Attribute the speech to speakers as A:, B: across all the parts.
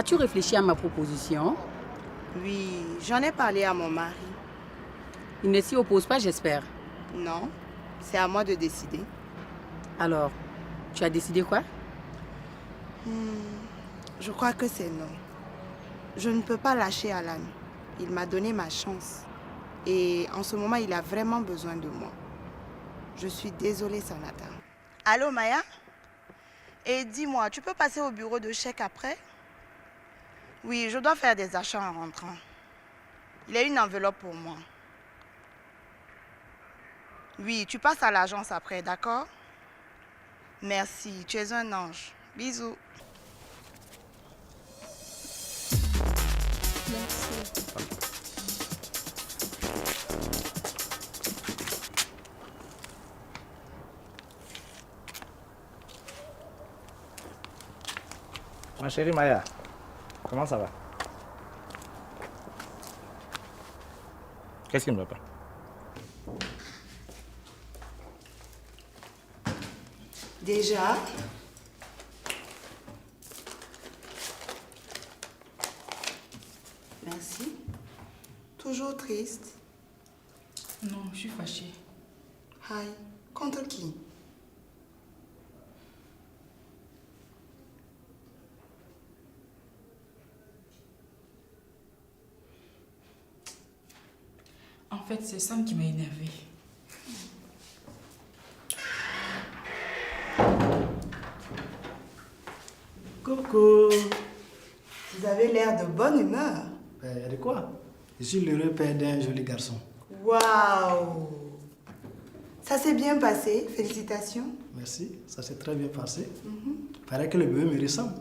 A: As-tu réfléchi à ma proposition?
B: Oui, j'en ai parlé à mon mari.
A: Il ne s'y oppose pas, j'espère.
B: Non, c'est à moi de décider.
A: Alors, tu as décidé quoi?
B: Je crois que c'est non. Je ne peux pas lâcher Alan. Il m'a donné ma chance. Et en ce moment, il a vraiment besoin de moi. Je suis désolée, Sanata. Allô, Maya? Et dis-moi, tu peux passer au bureau de chèque après? Oui, je dois faire des achats en rentrant. Il y a une enveloppe pour moi. Oui, tu passes à l'agence après, d'accord? Merci, tu es un ange. Bisous.
C: Ma chérie Maya, comment ça va? Qu'est-ce qui ne va pas?
B: Déjà? Merci. Toujours triste?
D: Non, je suis fâchée.
B: Hi. Contre qui?
D: En fait, c'est Sam qui m'a énervée.
B: Coucou. Vous avez l'air de bonne humeur.
E: Il y a de quoi? Je suis l'heureux père d'un joli garçon.
B: Waouh! Ça s'est bien passé, félicitations.
E: Merci, ça s'est très bien passé. Paraît que le bébé me ressemble.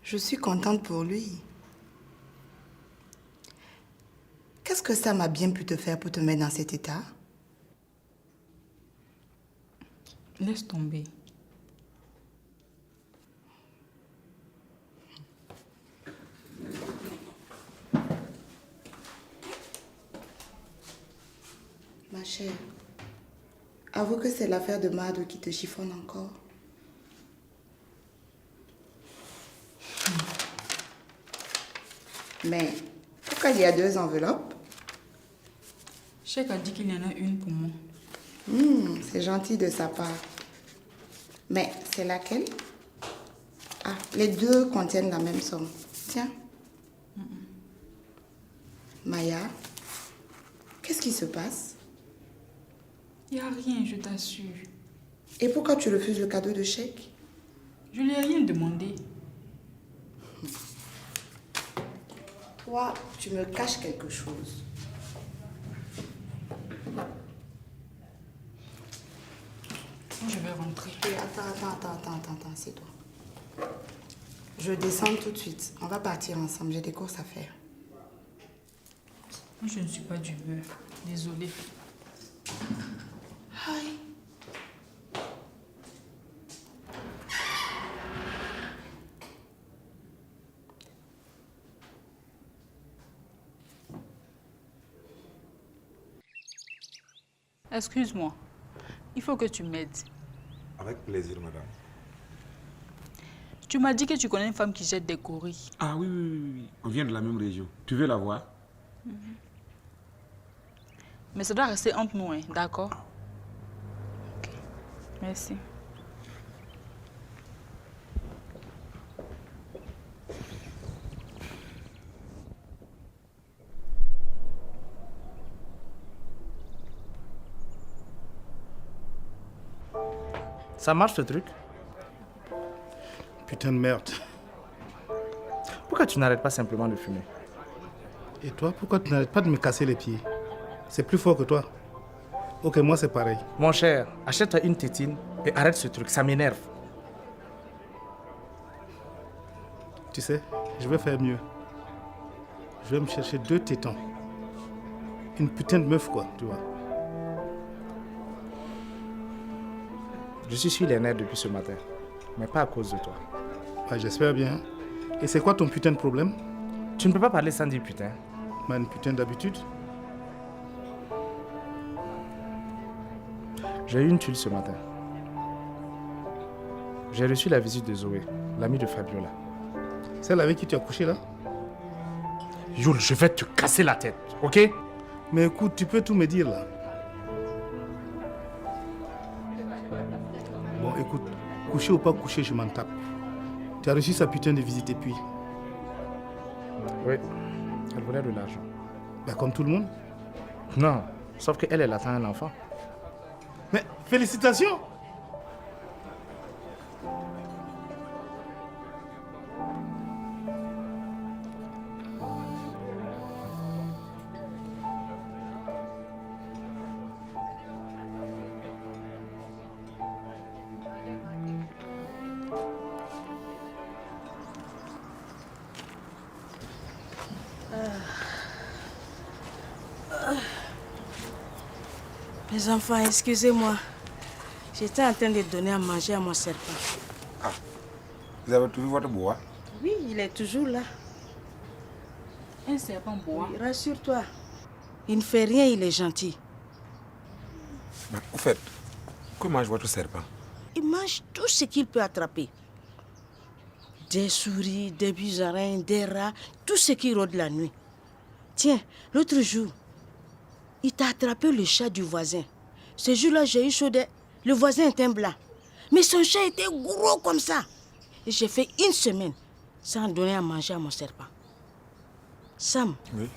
B: Je suis contente pour lui. Qu'est-ce que ça m'a bien pu te faire pour te mettre dans cet état?
D: Laisse tomber.
B: Ma chère, avoue que c'est l'affaire de Madou qui te chiffonne encore. Mais pourquoi il y a 2 enveloppes?
D: Chèque a dit qu'il y en a une pour moi.
B: C'est gentil de sa part. Mais c'est laquelle? Ah, les 2 contiennent la même somme. Tiens. Maya, qu'est-ce qui se passe?
D: Il n'y a rien, je t'assure.
B: Et pourquoi tu refuses le cadeau de chèque?
D: Je lui ai rien demandé.
B: Toi, tu me caches quelque chose.
D: Moi, je vais rentrer.
B: Et attends, c'est toi. Je descends tout de suite. On va partir ensemble, j'ai des courses à faire.
D: Moi, je ne suis pas d'humeur. Désolée.
B: Hi.
D: Excuse-moi. Il faut que tu m'aides.
F: Avec plaisir, madame.
D: Tu m'as dit que tu connais une femme qui jette des gorilles.
F: Ah oui, oui, oui, oui. On vient de la même région. Tu veux la voir?
D: Mais ça doit rester entre nous, hein, d'accord? Ok. Merci.
C: Ça marche ce truc?
E: Putain de merde.
C: Pourquoi tu n'arrêtes pas simplement de fumer?
E: Et toi, pourquoi tu n'arrêtes pas de me casser les pieds? C'est plus fort que toi. Ok, moi c'est pareil.
C: Mon cher, achète-toi une tétine et arrête ce truc, ça m'énerve.
E: Tu sais, je vais faire mieux. Je vais me chercher 2 tétons. Une putain de meuf quoi, tu vois.
C: Je suis sur les nerfs depuis ce matin, mais pas à cause de toi.
E: Ouais, j'espère bien. Et c'est quoi ton putain de problème?
C: Tu ne peux pas parler sans dire putain.
E: Une putain d'habitude.
C: J'ai eu une tuile ce matin. J'ai reçu la visite de Zoé, l'amie de Fabiola.
E: Celle avec qui tu as couché là?
C: Yul, je vais te casser la tête, ok?
E: Mais écoute, tu peux tout me dire là. Bon, écoute, coucher ou pas coucher, je m'en tape. Tu as reçu sa putain de visite et puis...
C: Oui, elle voulait de l'argent.
E: Ben, comme tout le monde.
C: Non, sauf qu'elle, elle attend un enfant.
E: Mais félicitations!
G: Mes enfants, excusez-moi. J'étais en train de donner à manger à mon serpent.
F: Ah, vous avez trouvé votre bois?
G: Oui, il est toujours là.
D: Un serpent bois.
G: Oui, rassure-toi. Il ne fait rien, il est gentil.
F: Mais au fait, que mange votre serpent?
G: Il mange tout ce qu'il peut attraper. Des souris, des musaraignes, des rats, tout ce qui rôde la nuit. Tiens, l'autre jour, il t'a attrapé le chat du voisin. Ce jour-là, j'ai eu chaud. Le voisin est un blanc. Mais son chat était gros comme ça. Et j'ai fait une semaine sans donner à manger à mon serpent. Sam,
F: Oui.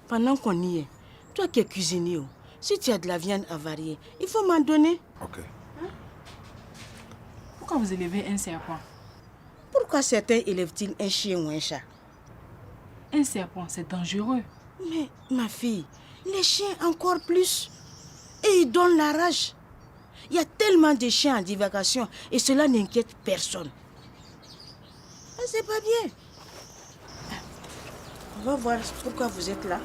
G: pendant qu'on y est, toi qui es cuisinier, si tu as de la viande avariée, il faut m'en donner.
F: Ok.
D: Pourquoi vous élevez un serpent?
G: Pourquoi certains élèvent-ils un chien ou un chat?
D: Un serpent, c'est dangereux.
G: Mais ma fille, les chiens encore plus. Et ils donnent la rage. Il y a tellement de chiens en divagation et cela n'inquiète personne. Ah, c'est pas bien. On va voir pourquoi vous êtes là.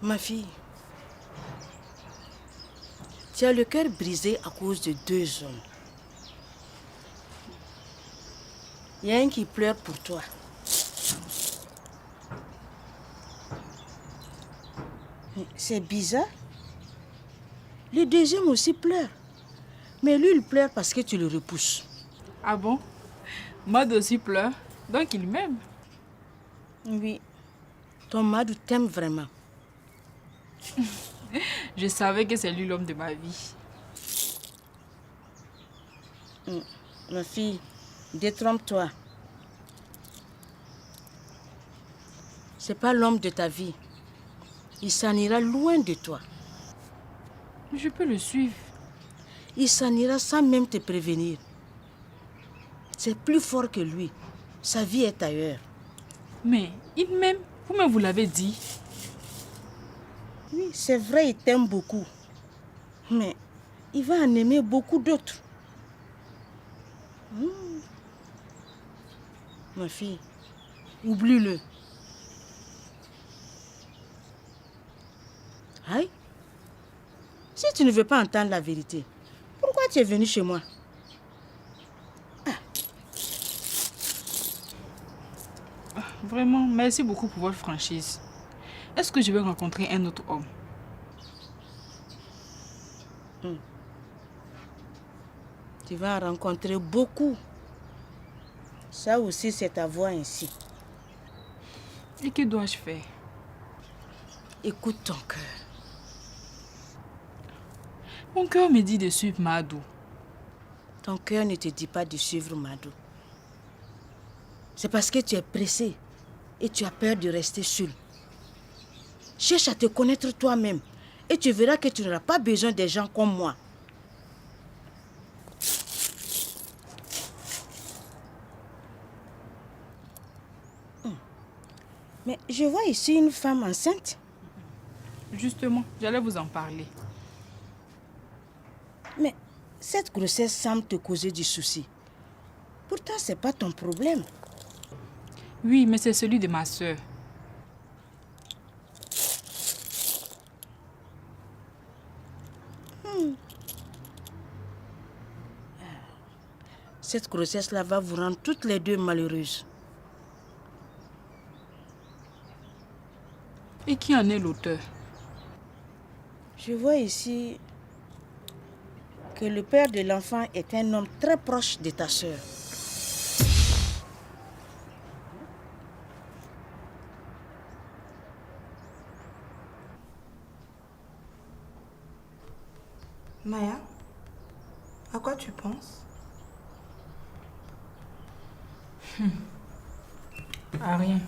G: Ma fille, tu as le cœur brisé à cause de 2 hommes. Il y a un qui pleure pour toi. Mais c'est bizarre. Le deuxième aussi pleure. Mais lui, il pleure parce que tu le repousses.
D: Ah bon? Mad aussi pleure, donc il m'aime.
G: Oui, ton Madou t'aime vraiment.
D: Je savais que c'est lui l'homme de ma vie.
G: Ma fille, détrompe-toi. C'est pas l'homme de ta vie. Il s'en ira loin de toi.
D: Mais je peux le suivre.
G: Il s'en ira sans même te prévenir. C'est plus fort que lui. Sa vie est ailleurs.
D: Mais il m'aime, vous l'avez dit.
G: Oui, c'est vrai, il t'aime beaucoup. Mais il va en aimer beaucoup d'autres. Ma fille, oublie-le. Aïe, si tu ne veux pas entendre la vérité, pourquoi tu es venu chez moi?
D: Vraiment, merci beaucoup pour votre franchise. Est-ce que je vais rencontrer un autre homme?
G: Tu vas en rencontrer beaucoup. Ça aussi, c'est ta voix ainsi.
D: Et que dois-je faire?
G: Écoute ton cœur.
D: Mon cœur me dit de suivre Madou.
G: Ton cœur ne te dit pas de suivre Madou. C'est parce que tu es pressé et tu as peur de rester seul. Cherche à te connaître toi-même et tu verras que tu n'auras pas besoin des gens comme moi. Mais je vois ici une femme enceinte.
D: Justement, j'allais vous en parler.
G: Mais cette grossesse semble te causer du souci. Pourtant, c'est pas ton problème.
D: Oui, mais c'est celui de ma soeur.
G: Cette grossesse-là va vous rendre toutes les deux malheureuses.
D: Et qui en est l'auteur?
G: Je vois ici que le père de l'enfant est un homme très proche de ta sœur.
B: Maya, à quoi tu penses?
D: À rien.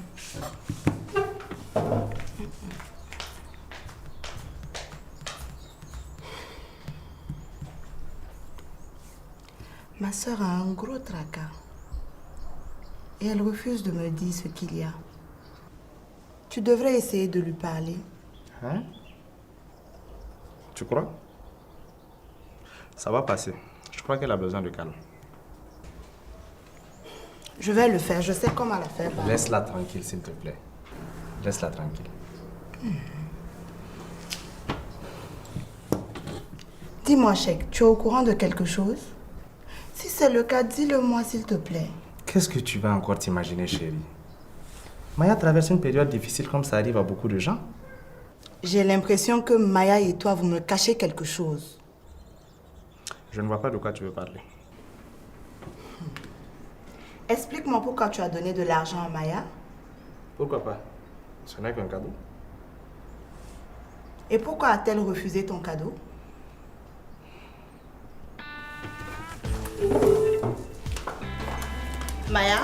B: Ma sœur a un gros tracas. Et elle refuse de me dire ce qu'il y a. Tu devrais essayer de lui parler.
C: Hein? Tu crois? Ça va passer. Je crois qu'elle a besoin de calme.
B: Je vais le faire, je sais comment la faire.
C: Laisse-la tranquille, s'il te plaît. Laisse-la tranquille.
B: Dis-moi, Cheikh, tu es au courant de quelque chose? Si c'est le cas, dis-le-moi, s'il te plaît.
C: Qu'est-ce que tu vas encore t'imaginer, chérie? Maya traverse une période difficile comme ça arrive à beaucoup de gens.
B: J'ai l'impression que Maya et toi, vous me cachez quelque chose.
C: Je ne vois pas de quoi tu veux parler.
B: Explique-moi pourquoi tu as donné de l'argent à Maya.
C: Pourquoi pas? Ce n'est qu'un cadeau.
B: Et pourquoi a-t-elle refusé ton cadeau? Maya,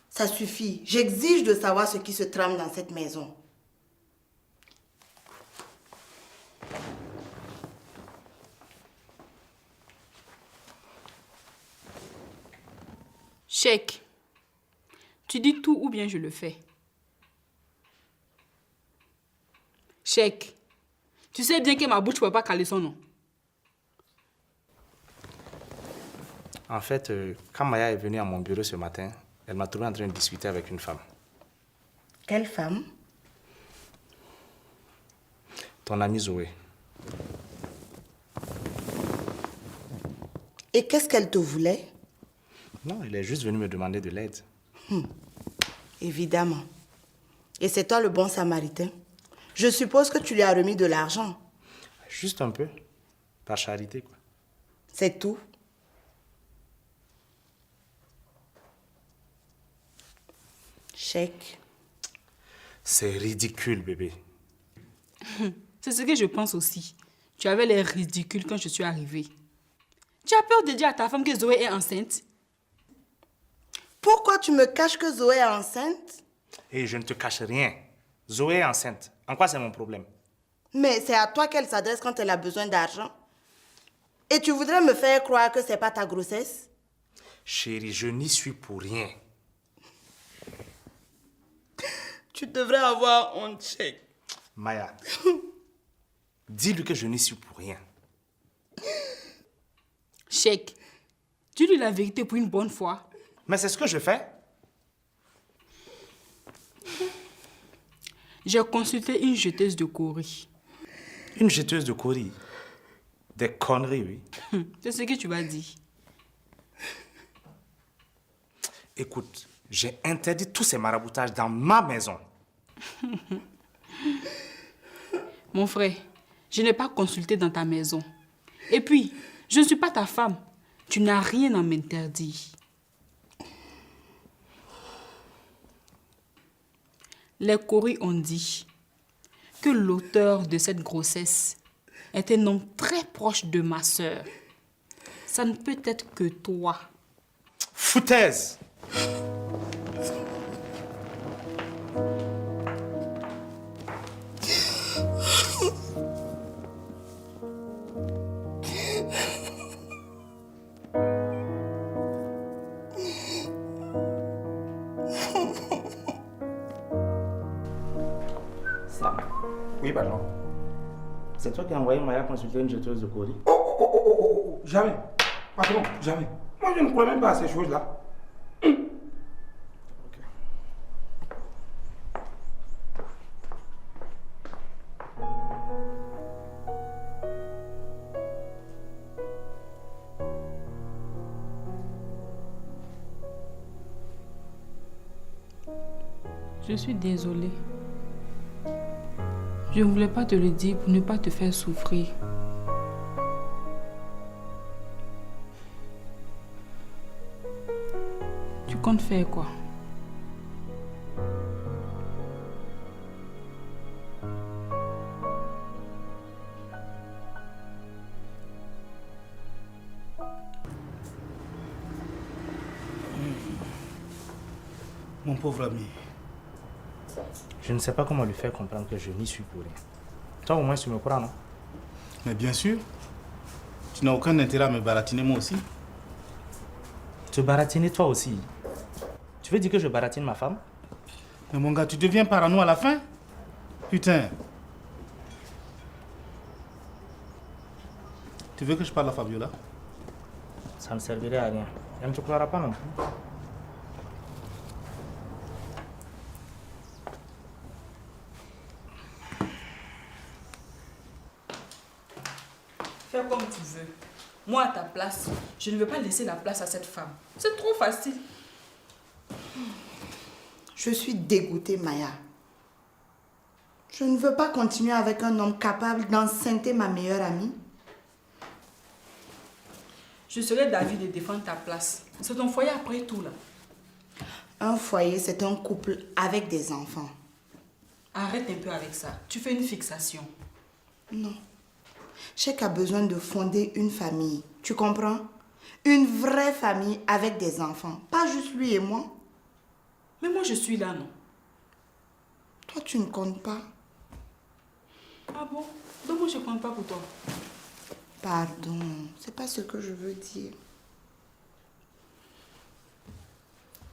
B: ça suffit. J'exige de savoir ce qui se trame dans cette maison.
D: Cheikh, tu dis tout ou bien je le fais. Cheikh, tu sais bien que ma bouche ne peut pas caler son nom.
C: En fait, quand Maya est venue à mon bureau ce matin, elle m'a trouvé en train de discuter avec une femme.
B: Quelle femme?
C: Ton amie Zoé.
B: Et qu'est-ce qu'elle te voulait?
C: Non, elle est juste venue me demander de l'aide.
B: Évidemment. Et c'est toi le bon samaritain? Je suppose que tu lui as remis de l'argent.
C: Juste un peu. Par charité, quoi.
B: C'est tout? Cheikh.
C: C'est ridicule, bébé.
D: C'est ce que je pense aussi. Tu avais l'air ridicule quand je suis arrivée. Tu as peur de dire à ta femme que Zoé est enceinte?
B: Pourquoi tu me caches que Zoé est enceinte?
C: Et je ne te cache rien. Zoé est enceinte. En quoi c'est mon problème?
B: Mais c'est à toi qu'elle s'adresse quand elle a besoin d'argent. Et tu voudrais me faire croire que c'est pas ta grossesse?
C: Chérie, je n'y suis pour rien.
B: Tu devrais avoir honte, Cheikh.
C: Maya, dis-lui que je n'y suis pour rien.
D: Cheikh, dis-lui la vérité pour une bonne fois.
C: Mais c'est ce que je fais.
D: J'ai consulté une jeteuse de courrier.
C: Une jeteuse de courrier. Des conneries, oui.
D: C'est ce que tu vas dire.
C: Écoute, j'ai interdit tous ces maraboutages dans ma maison.
D: Mon frère, je n'ai pas consulté dans ta maison. Et puis, je ne suis pas ta femme. Tu n'as rien à m'interdire. Les courriers ont dit que l'auteur de cette grossesse est un homme très proche de ma sœur. Ça ne peut être que toi.
C: Foutaise! Ça. Oui, pardon. C'est toi qui as envoyé Maya consulter une jeteuse de courrier?
F: Jamais. Patron, jamais. Moi, je ne crois même pas à ces choses-là.
D: Je suis désolée. Je ne voulais pas te le dire pour ne pas te faire souffrir. Tu comptes faire quoi?
E: Mon pauvre ami.
C: Je ne sais pas comment lui faire comprendre que je n'y suis pour rien. Toi, au moins, tu me crois, non?
E: Mais bien sûr, tu n'as aucun intérêt à me baratiner moi aussi.
C: Te baratiner toi aussi. Tu veux dire que je baratine ma femme?
E: Mais mon gars, tu deviens parano à la fin? Putain. Tu veux que je parle à Fabiola?
C: Ça ne servirait à rien. Elle ne te croira pas non plus.
D: Fais comme tu veux. Moi, à ta place, je ne veux pas laisser la place à cette femme. C'est trop facile.
B: Je suis dégoûtée, Maya. Je ne veux pas continuer avec un homme capable d'enceinter ma meilleure amie.
D: Je serai d'avis de défendre ta place. C'est ton foyer après tout, là.
B: Un foyer, c'est un couple avec des enfants.
D: Arrête un peu avec ça. Tu fais une fixation.
B: Non. Chèque a besoin de fonder une famille. Tu comprends? Une vraie famille avec des enfants. Pas juste lui et moi.
D: Mais moi, je suis là, non?
B: Toi, tu ne comptes pas.
D: Ah bon? Donc moi, je ne compte pas pour toi.
B: Pardon, c'est pas ce que je veux dire.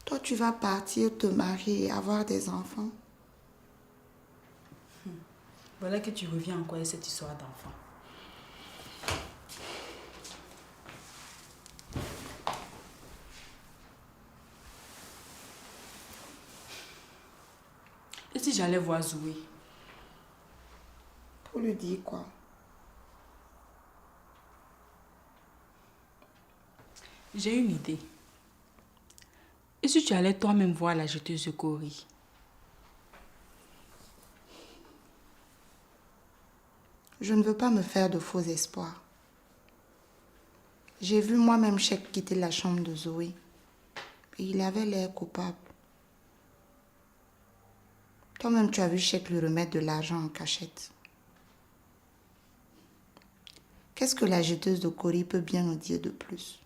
B: Toi, tu vas partir, te marier et avoir des enfants.
D: Voilà que tu reviens encore avec cette histoire d'enfant. Et si j'allais voir Zoé?
B: Pour lui dire quoi?
D: J'ai une idée. Et si tu allais toi-même voir la jeteuse de Cory?
B: Je ne veux pas me faire de faux espoirs. J'ai vu moi-même Chèque quitter la chambre de Zoé. Et il avait l'air coupable. Toi-même, tu as vu Chèque lui remettre de l'argent en cachette. Qu'est-ce que la jeteuse de Cory peut bien nous dire de plus?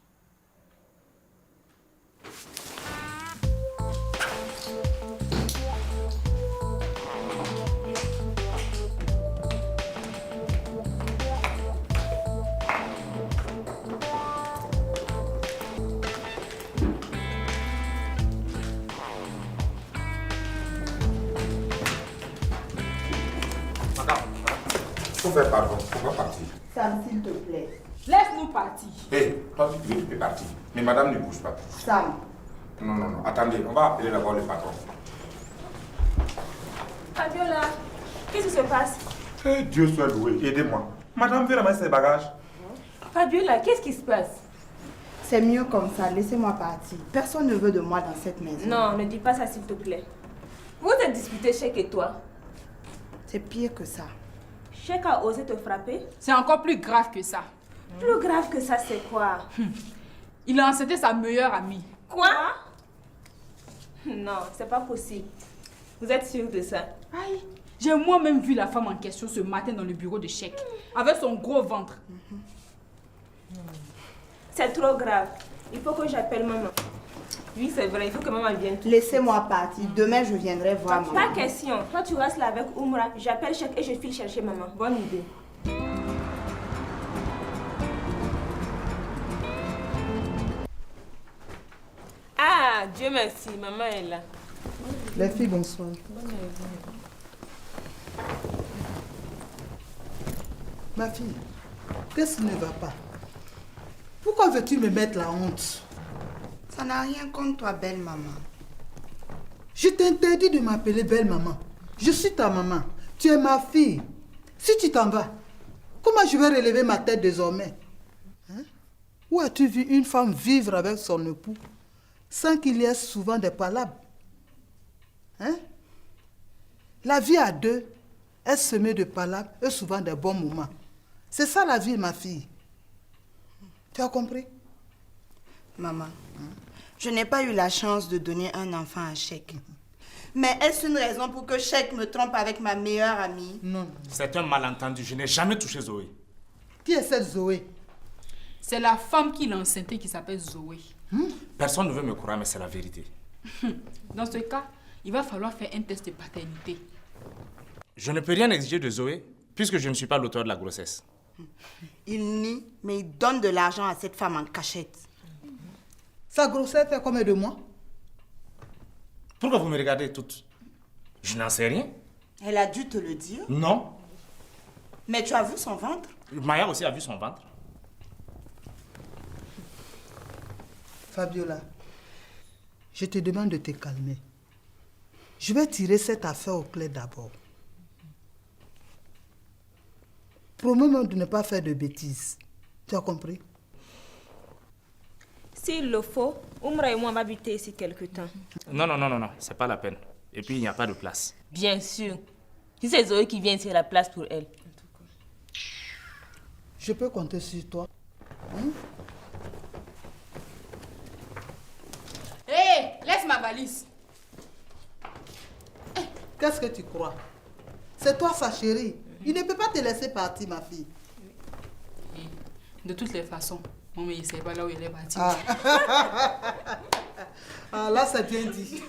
F: Faut faire pardon, on va partir.
B: Sam, s'il te plaît.
D: Laisse-nous partir.
F: Hé, toi tu peux partir. Mais madame ne bouge pas.
B: Sam.
F: Non, attendez, on va appeler d'abord le patron.
H: Fabiola, qu'est-ce qui se passe?
F: Eh, Dieu soit loué, aidez-moi. Madame veut ramasser ses bagages.
H: Fabiola, qu'est-ce qui se passe?
B: C'est mieux comme ça, laissez-moi partir. Personne ne veut de moi dans cette maison.
H: Non, ne dis pas ça s'il te plaît. Vous êtes disputé, Chèque et toi.
B: C'est pire que ça.
H: Chèque a osé te frapper?
D: C'est encore plus grave que ça.
H: Plus grave que ça, c'est quoi?
D: Il a enceinté sa meilleure amie.
H: Quoi? Non, c'est pas possible. Vous êtes sûr de ça?
D: Aïe, j'ai moi-même vu la femme en question ce matin dans le bureau de Chèque, avec son gros ventre.
H: C'est trop grave. Il faut que j'appelle maman. Oui, c'est vrai, il faut que maman vienne.
B: Laissez-moi partir. Demain, je viendrai voir maman.
H: Pas question. Toi, tu restes là avec Oumra. J'appelle Chèque et je file chercher maman. Bonne idée. Ah, Dieu merci, maman est là.
I: Les filles, bonsoir. Ma fille, qu'est-ce qui ne va pas? Pourquoi veux-tu me mettre la honte?
B: Ça n'a rien contre toi, belle maman.
I: Je t'interdis de m'appeler belle maman. Je suis ta maman. Tu es ma fille. Si tu t'en vas, comment je vais relever ma tête désormais? Hein? Où as-tu vu une femme vivre avec son époux sans qu'il y ait souvent des palabres? Hein? La vie à deux est semée de palabres et souvent de bons moments. C'est ça la vie, ma fille. Tu as compris?
B: Maman, je n'ai pas eu la chance de donner un enfant à Cheick. Mais est-ce une raison pour que Cheick me trompe avec ma meilleure amie?
I: Non.
C: C'est un malentendu. Je n'ai jamais touché Zoé.
I: Qui est cette Zoé?
D: C'est la femme qui l'a enceintée qui s'appelle Zoé.
C: Personne ne veut me croire, mais c'est la vérité.
D: Dans ce cas, il va falloir faire un test de paternité.
C: Je ne peux rien exiger de Zoé, puisque je ne suis pas l'auteur de la grossesse.
B: Il nie, mais il donne de l'argent à cette femme en cachette.
I: Sa grossesse fait combien de mois?
C: Pourquoi vous me regardez toutes? Je n'en sais rien.
B: Elle a dû te le dire.
C: Non.
B: Mais tu as vu son ventre?
C: Maya aussi a vu son ventre.
I: Fabiola, je te demande de te calmer. Je vais tirer cette affaire au clair d'abord. Promets-moi de ne pas faire de bêtises. Tu as compris?
H: S'il le faut, Oumra et moi on va habiter ici quelque temps.
C: Non, c'est pas la peine. Et puis, il n'y a pas de place.
H: Bien sûr. Si c'est Zoé qui vient, c'est la place pour elle.
I: Je peux compter sur toi.
D: Hé, laisse ma valise.
I: Qu'est-ce que tu crois? C'est toi sa chérie. Il ne peut pas te laisser partir, ma fille.
D: De toutes les façons, maman, il ne sait pas là où il est parti.
I: Ah là, c'est bien dit.